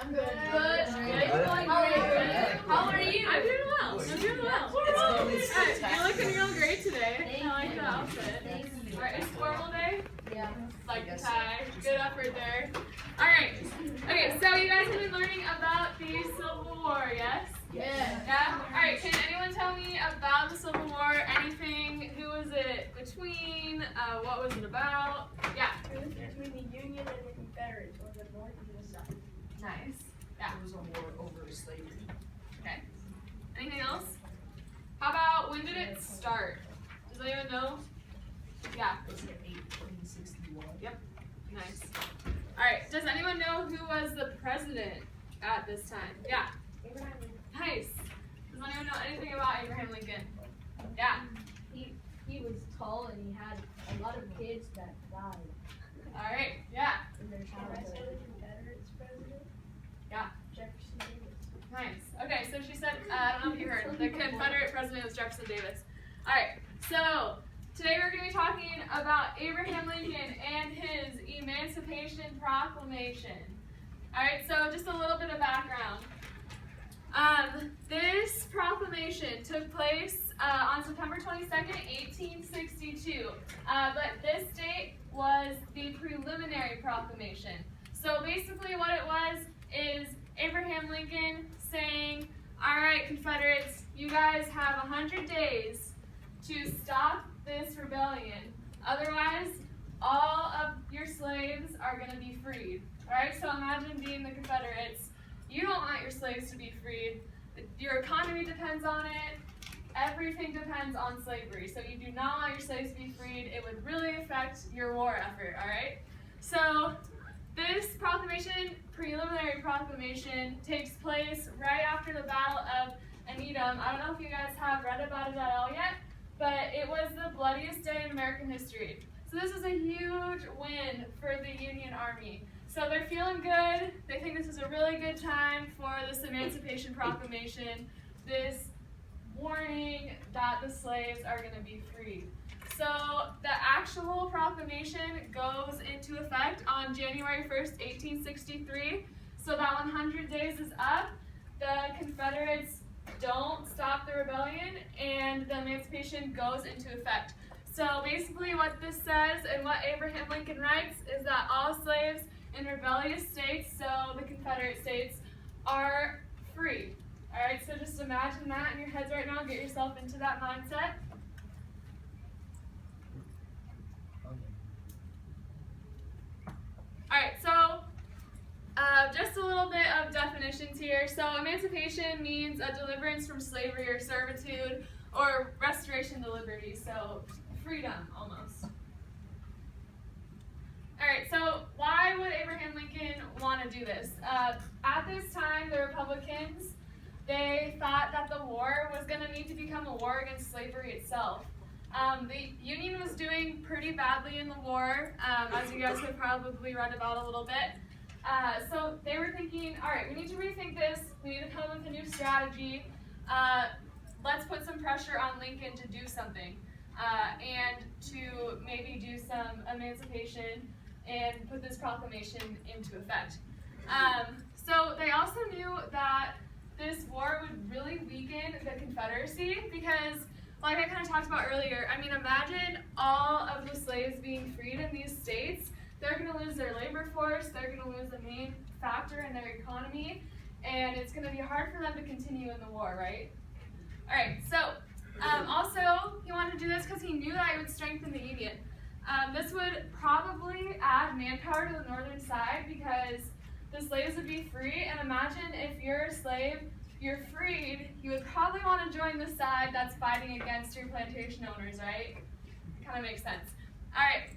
I'm good. Good. How are you? I'm doing well. Alright, you're looking real great today. I like the outfit. Alright, it's formal day? Yeah. Like the tie. Good effort there. Alright. Okay, so you guys have been learning about the Civil War, yes? Yeah? Alright, can anyone tell me about the Civil War? Anything? Who was it between? What was it about? Yeah. It was between the Union and the Confederates, or the North and the South. Nice. Yeah. It was a war over slavery. Okay. Anything else? How about when did it start? Does anyone know? Yeah. It was in 1861. Yep. Nice. Alright, does anyone know who was the president at this time? Yeah. Abraham Lincoln. Nice. Does anyone know anything about Abraham Lincoln? Yeah. He was tall and he had a lot of kids that died Alright, yeah. in their Can I say childhood. the Confederates president? Yeah. Jefferson Davis. Nice. Okay, so she said, I don't know if you heard, the Confederate president was Jefferson Davis. Alright, so today we're going to be talking about Abraham Lincoln and his Emancipation Proclamation. Alright, so just a little bit of background. This proclamation took place on September 22nd, 1862, but this date was the preliminary proclamation. So basically what it was is Abraham Lincoln saying, alright Confederates, you guys have 100 days to stop this rebellion. Otherwise, all of your slaves are going to be freed. Alright, so imagine being the Confederates. You don't want your slaves to be freed. Your economy depends on it. Everything depends on slavery. So you do not want your slaves to be freed. It would really affect your war effort, alright? So this proclamation, preliminary proclamation, takes place right after the Battle of Antietam. I don't know if you guys have read about it at all yet, but it was the bloodiest day in American history. So this is a huge win for the Union Army. So they're feeling good. They think this is a really good time for this Emancipation Proclamation, this warning that the slaves are going to be freed. So the actual proclamation goes into effect on January 1st, 1863. So that 100 days is up. The Confederates don't stop the rebellion, and the emancipation goes into effect. So basically what this says and what Abraham Lincoln writes is that all slaves in rebellious states, so the Confederate states, are free. Alright, so just imagine that in your heads right now. Get yourself into that mindset. Alright, so just a little bit of definitions here. So emancipation means a deliverance from slavery or servitude, or restoration to liberty, so freedom almost. Alright, so why would Abraham Lincoln want to do this? At this time, the Republicans, they thought that the war was going to need to become a war against slavery itself. The Union was doing pretty badly in the war, as you guys have probably read about a little bit. So they were thinking, alright, we need to rethink this, we need to come up with a new strategy. Let's put some pressure on Lincoln to do something, and to maybe do some emancipation and put this proclamation into effect. So they also knew that this war would really weaken the Confederacy because, like I kind of talked about earlier, I mean, imagine all of the slaves being freed in these states. They're going to lose their labor force, they're going to lose the main factor in their economy, and it's going to be hard for them to continue in the war, right? Alright, so also he wanted to do this because he knew that it would strengthen the Union. This would probably add manpower to the northern side because the slaves would be free, and imagine if you're a slave, you're freed, you would probably want to join the side that's fighting against your plantation owners, right? Kind of makes sense. Alright,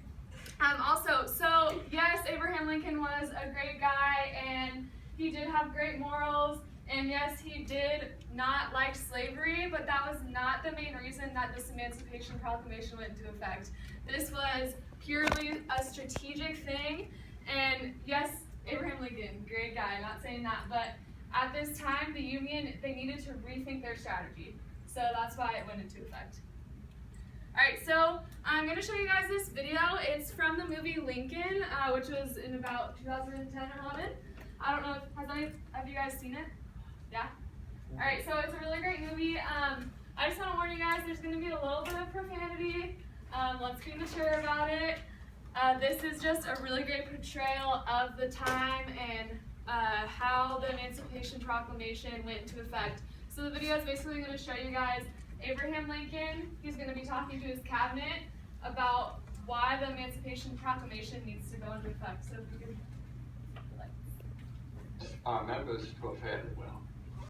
also, so yes, Abraham Lincoln was a great guy, and he did have great morals, and yes, he did not like slavery, but that was not the main reason that this Emancipation Proclamation went into effect. This was purely a strategic thing, and yes, Abraham Lincoln, great guy, I'm not saying that, but at this time, the Union, they needed to rethink their strategy. So that's why it went into effect. Alright, so I'm going to show you guys this video. It's from the movie Lincoln, which was in about 2010 or 11. I don't know if, you guys seen it? Yeah? Alright, so it's a really great movie. I just want to warn you guys, there's going to be a little bit of profanity. Let's be mature about it. This is just a really great portrayal of the time and how the Emancipation Proclamation went into effect. So the video is basically going to show you guys Abraham Lincoln. He's going to be talking to his cabinet about why the Emancipation Proclamation needs to go into effect. So if you could, Members profanity. Well,